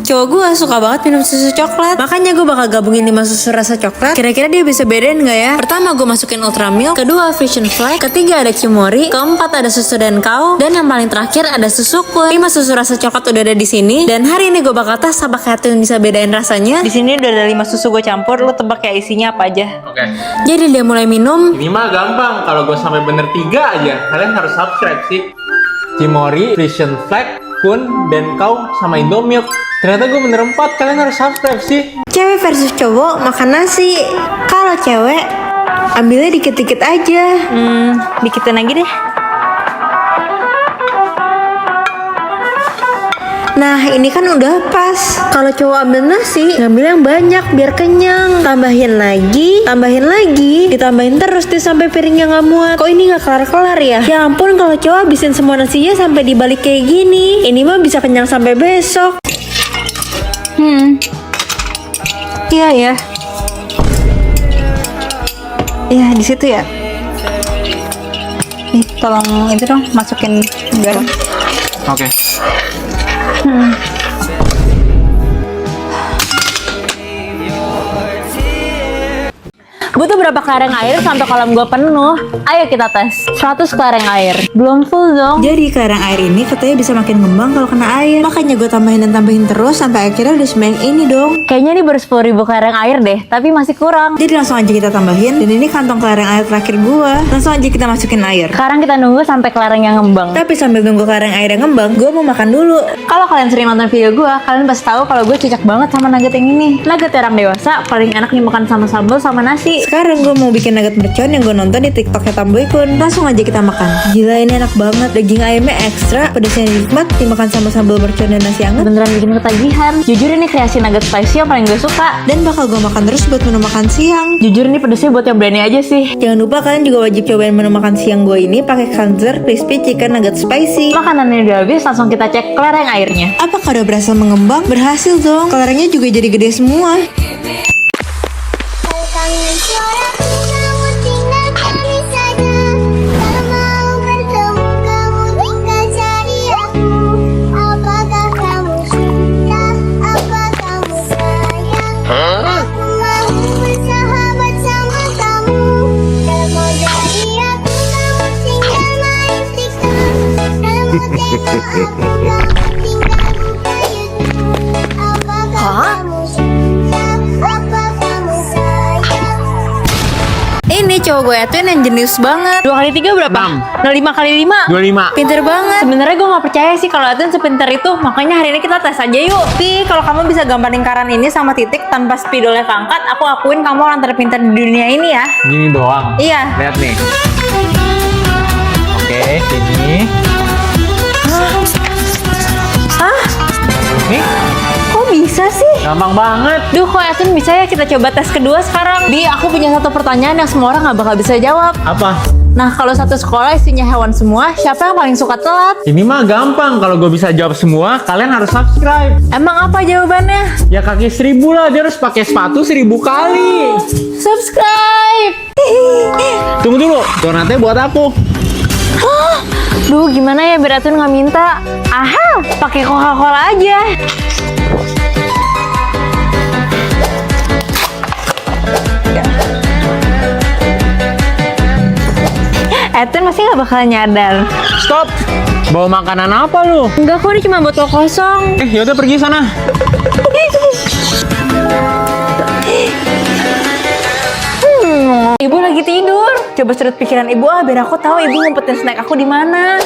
Cowok gue suka banget minum susu coklat, makanya gue bakal gabungin 5 susu rasa coklat. Kira-kira dia bisa bedain gak ya? Pertama gue masukin Ultra Milk, kedua Vision Flag, ketiga ada Kimori, keempat ada susu Denkau, dan yang paling terakhir ada susu Kun. 5 susu rasa coklat udah ada di sini, dan hari ini gue bakal tes apakah Etun bisa bedain rasanya. Di sini udah ada 5 susu gue campur, lo tebak ya isinya apa aja. Oke. Jadi dia mulai minum. Ini mah gampang. Kalau gue sampai bener 3 aja, kalian harus subscribe sih. Kimori, Vision Flag, Kun, Denkau, sama Indomilk. Ternyata gue bener 4, kalian harus subscribe sih. Cewek versus cowok makan nasi. Kalau cewek ambilnya dikit-dikit aja. Dikitin lagi deh. Nah ini kan udah pas. Kalau cowok ambil nasi, ngambil yang banyak biar kenyang. Tambahin lagi, ditambahin terus deh sampai piringnya nggak muat. Kok ini nggak kelar-kelar ya? Ya ampun, kalau cowok habisin semua nasinya sampai dibalik kayak gini. Ini mah bisa kenyang sampai besok. Iya ya. Iya di situ ya. Nih tolong itu dong masukin garam. Oke. Butuh berapa kelereng air sampai kolam gue penuh? Ayo kita tes. 100 kelereng air. Belum full dong. Jadi kelereng air ini katanya bisa makin ngembang kalau kena air. Makanya gue tambahin terus sampai akhirnya udah sebanyak ini dong. Kayaknya ini baru 10.000 kelereng air deh, tapi masih kurang. Jadi langsung aja kita tambahin. Dan ini kantong kelereng air terakhir gue. Langsung aja kita masukin air. Sekarang kita nunggu sampai kelerengnya ngembang. Tapi sambil nunggu kelereng airnya ngembang, gue mau makan dulu. Kalau kalian sering nonton video gue, kalian pasti tahu kalau gue cocok banget sama nugget yang ini. Nugget orang dewasa paling enak dimakan sama sambal sama nasi. Sekarang gue mau bikin nugget mercon yang gue nonton di TikToknya Tamboy Kun. Langsung aja kita makan. Gila ini enak banget. Daging ayamnya ekstra, pedasnya nikmat, dimakan sama sambal mercon dan nasi hangat. Beneran bikin ketagihan. Jujur ini kreasi nugget spicy yang paling gue suka. Dan bakal gue makan terus buat menu makan siang. Jujur ini pedasnya buat yang berani aja sih. Jangan lupa kalian juga wajib cobain menu makan siang gue ini pakai Kanzer Crispy Chicken Nugget Spicy. Makanannya udah habis, langsung kita cek kelereng airnya. Apakah udah berhasil mengembang? Berhasil dong. Kelerengnya juga jadi gede semua. Ini cowok gue Etun yang jenius banget. 2 kali 3 berapa? 6. Nah 5 kali 5 25. Pinter banget. Sebenarnya gue gak percaya sih kalau Etun sepinter itu. Makanya hari ini kita tes aja yuk. Ti, kalau kamu bisa gambar lingkaran ini sama titik tanpa spidolnya keangkat, aku akuin kamu orang terpintar di dunia ini ya. Gini doang. Iya. Lihat nih. Oke, ini. Hah? Nih, Kok bisa sih? gampang banget. Duh, kok Etun bisa ya? Kita coba tes kedua sekarang. Di, aku punya satu pertanyaan yang semua orang gak bakal bisa jawab. Apa? Nah, kalau satu sekolah isinya hewan semua, siapa yang paling suka telat? Ini mah gampang. Kalau gue bisa jawab semua, kalian harus subscribe. Emang apa jawabannya? Ya kaki 1000 lah. Dia harus pakai sepatu 1000 kali. Subscribe! Tunggu dulu. Donatnya buat aku. Duh, gimana ya biar Etun nggak minta? Aha, pakai Coca-Cola aja. Etun masih nggak bakal nyadar. Stop. Bawa makanan apa lu? Enggak kok, ini cuma botol kosong. Yaudah pergi sana. Ibu lagi tidur. Coba sudut pikiran ibu biar aku tahu ibu ngumpetin snack aku di mana.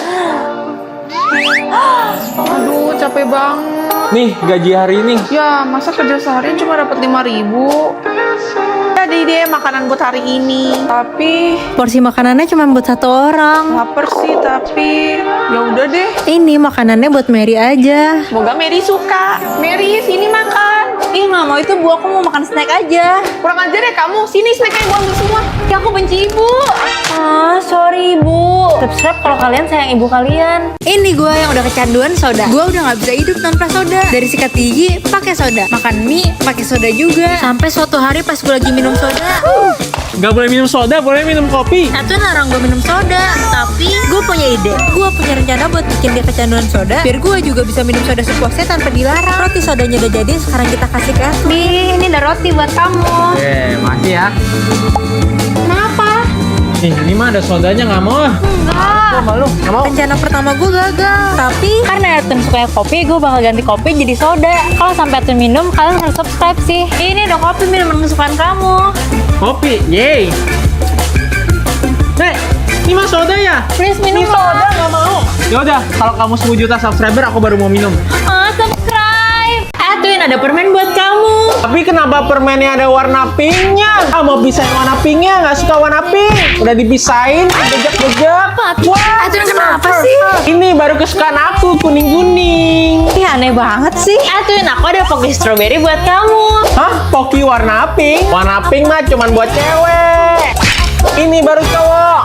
Aduh, capek banget. Nih gaji hari ini. Ya, masa kerja seharian cuma dapat 5.000? Jadi deh makanan buat hari ini. Tapi Porsi makanannya cuma buat satu orang. lapar sih, tapi ya udah deh. Ini makanannya buat Mary aja. Semoga Mary suka. Mary, sini makan. Ih, nggak mau itu Bu, aku mau makan snack aja. Kurang ajar deh kamu. Sini snacknya ibu ambil semua. Ya aku benci ibu. Ah, sorry ibu. Subscribe kalau kalian sayang ibu kalian. Ini gue yang udah kecanduan soda. Gue udah nggak bisa hidup tanpa soda. Dari sikat gigi pakai soda, makan mie pakai soda juga. Sampai suatu hari pas gue lagi minum soda, Gak boleh minum soda, boleh minum kopi. Atun larang gue minum soda, tapi gue punya ide. Gue punya rencana buat bikin dia kecanduan soda, biar gue juga bisa minum soda sepuasnya tanpa dilarang. Roti sodanya udah jadi, sekarang kita kasih ke Atun. Nih, ini ada roti buat kamu. Oke, makasih ya. Kenapa? Ini mah ada sodanya, nggak mau ah. Enggak. Malu, nggak mau. Rencana pertama gue gagal, tapi karena Atun suka kopi, gue bakal ganti kopi jadi soda. Kalau sampai Atun minum, kalian harus subscribe sih. Ini ada kopi minuman kesukaan kamu. Kopi, yeay. Ini mah soda ya? Please minum Ini soda nggak mau. Ya udah, kalau kamu 10 juta subscriber, aku baru mau minum. Subscribe. Atun ada permen buat kamu. Tapi kenapa permennya ada warna pinknya? Ah, mau pisahin warna pinknya, nggak suka warna pink. Udah dipisahin, jejak-jejak. Wah, Atun kenapa sih? ini baru kesukaan aku, kuning-kuning. Ih, aneh banget sih. Atun, aku ada Pocky Strawberry buat kamu. Hah? Pocky warna pink? Warna pink mah cuman buat cewek. Ini baru cowok.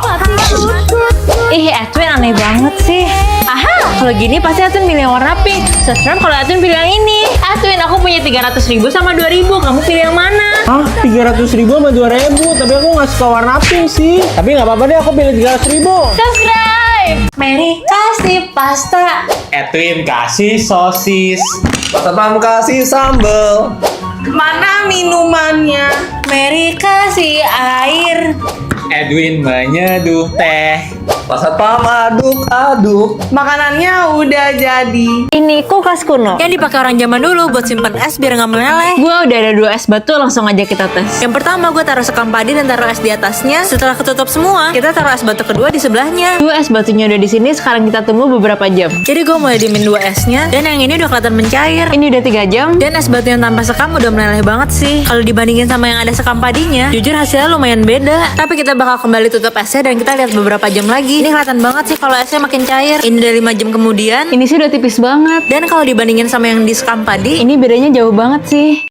Ih, Atun aneh banget sih. Aha, kalau gini pasti Atun pilih yang warna pink. Subscribe kalau Atun pilih yang ini. Atun, aku punya 300.000 sama 2.000. Kamu pilih yang mana? Hah? 300.000 sama 2.000? Tapi aku nggak suka warna pink sih. Tapi nggak apa-apa deh, aku pilih 300.000. Subscribe. Mary kasih pasta. Edwin kasih sosis. Satpam kasih sambel. Mana minumannya? Mary kasih air. Edwin menyeduh teh. Pak Satpam aduk-aduk. Makanannya udah jadi. Ini kulkas kuno yang dipakai orang zaman dulu buat simpen es biar nggak meleleh. Gua udah ada 2 es batu, langsung aja kita tes. Yang pertama gue taruh sekam padi dan taruh es di atasnya. Setelah ketutup semua, kita taruh es batu kedua di sebelahnya. 2 es batunya udah di sini, sekarang kita tunggu beberapa jam. Jadi gue mulai diemin 2 esnya dan yang ini udah kelihatan mencair. Ini udah 3 jam dan es batu yang tanpa sekam udah meleleh banget sih. Kalau dibandingin sama yang ada sekam padinya, jujur hasilnya lumayan beda. Tapi kita bakal kembali tutup esnya dan kita lihat beberapa jam lagi. Ini kelihatan banget sih kalau esnya makin cair. Ini udah 5 jam kemudian. Ini sih udah tipis banget. Dan kalau dibandingin sama yang di sekam padi, ini bedanya jauh banget sih.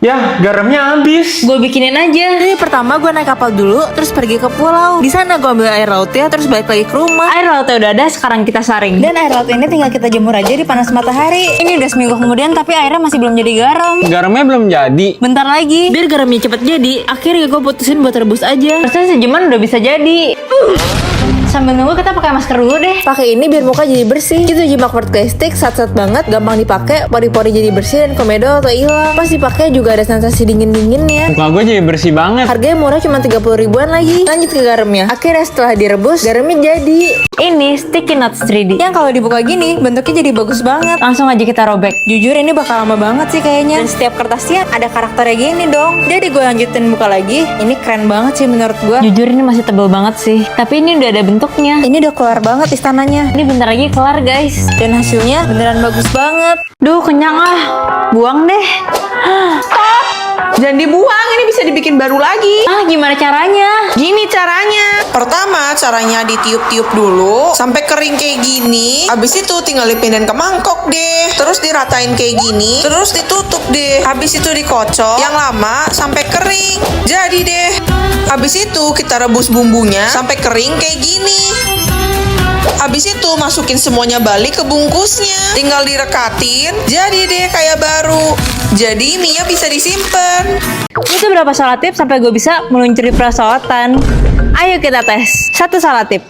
Ya, garamnya habis. Gue bikinin aja. Jadi pertama gue naik kapal dulu, terus pergi ke pulau. Di sana gue ambil air lautnya, terus balik lagi ke rumah. Air lautnya udah ada, sekarang kita saring. Dan air laut ini tinggal kita jemur aja di panas matahari. Ini udah seminggu kemudian, tapi airnya masih belum jadi garam. Garamnya belum jadi. Bentar lagi, biar garamnya cepet jadi. Akhirnya gue putusin buat rebus aja. Terusnya sejaman udah bisa jadi. Sambil nunggu kita pakai masker dulu deh. Pakai ini biar muka jadi bersih. Itu jimak plastik, sat-sat banget, gampang dipakai, pori-pori jadi bersih dan komedo atau hilang. Pas dipakai juga ada sensasi dingin-dinginnya. Muka gue jadi bersih banget. Harganya murah cuma 30 ribuan lagi. Lanjut ke garamnya. Akhirnya setelah direbus, garamnya jadi. Ini sticky nuts 3D. Yang kalau dibuka gini, bentuknya jadi bagus banget. Langsung aja kita robek. Jujur ini bakal lama banget sih kayaknya. Dan setiap kertasnya ada karakternya gini dong. Jadi gue lanjutin buka lagi. Ini keren banget sih menurut gue. Jujur ini masih tebel banget sih. Tapi ini udah ada bentuknya. Ini udah keluar banget istananya. Ini bentar lagi kelar guys. Dan hasilnya beneran bagus banget. Duh kenyang ah. Buang deh. Jangan dibuang, ini bisa dibikin baru lagi. Ah gimana caranya? Gini caranya. Pertama, caranya ditiup-tiup dulu sampai kering kayak gini. Habis itu tinggal dipindahin ke mangkok deh. Terus diratain kayak gini. Terus ditutup deh. Habis itu dikocok yang lama sampai kering. Jadi deh. Habis itu kita rebus bumbunya sampai kering kayak gini. Habis itu masukin semuanya balik ke bungkusnya. Tinggal direkatin. Jadi deh kayak baru. Jadi mie-nya bisa disimpan. Itu berapa salah tip sampai gue bisa meluncuri perosotan? Ayo kita tes. 1 salah tip.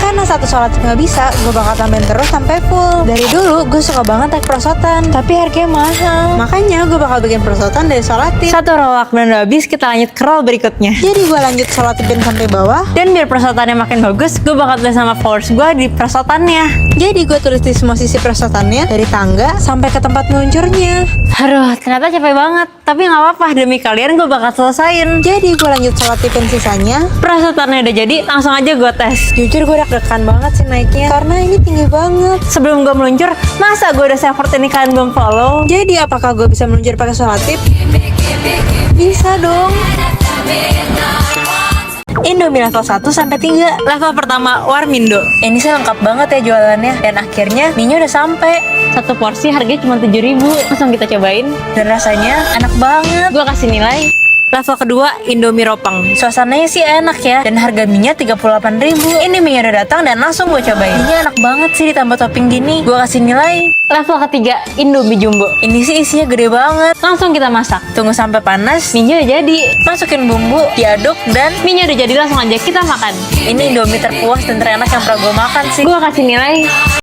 Karena 1 salah tip nggak bisa, gue bakal tambahin terus sampai full. Dari dulu gue suka banget naik perosotan, tapi harganya mahal. Makanya gue bakal bikin perosotan dari salah tip. 1 roll dan udah habis, kita lanjut ke roll berikutnya. Jadi gue lanjut salah tipin sampai bawah. Dan biar perosotannya makin bagus, gue bakal tulis sama followers gue di perosotannya. Jadi gue tulis di semua sisi perosotannya, dari tangga sampai ke tempat meluncurnya. Aduh, ternyata capek banget. Tapi nggak apa-apa, demi kalian gue bakal selesain. Jadi gue lanjut salah tipin sisanya. Perosotannya udah jadi, langsung aja gue tes. Jujur gue deg-degan banget sih naiknya, karena ini tinggi banget. Sebelum gue meluncur, masa gue udah effort ini kalian belum follow? Jadi apakah gue bisa meluncur pakai salah tip? Bisa dong. Indomie level 1 sampai 3. Level pertama Warmindo. Ini sih lengkap banget ya jualannya. Dan akhirnya mie-nya udah sampai. 1 porsi harganya cuma 7.000. Langsung kita cobain. Dan rasanya enak banget. Gue kasih nilai Level kedua, Indomie Ropang. Suasananya sih enak ya, dan harga mie-nya 38.000. Ini mie-nya udah datang dan langsung gue cobain. Mie-nya enak banget sih ditambah topping gini. Gue kasih nilai. Level ketiga, Indomie Jumbo. Ini sih isinya gede banget. Langsung kita masak. Tunggu sampai panas, mie-nya udah jadi. Masukin bumbu, diaduk, dan mie-nya udah jadi, langsung aja kita makan. Ini Indomie terpuas dan terenak yang pernah gue makan sih. Gue kasih nilai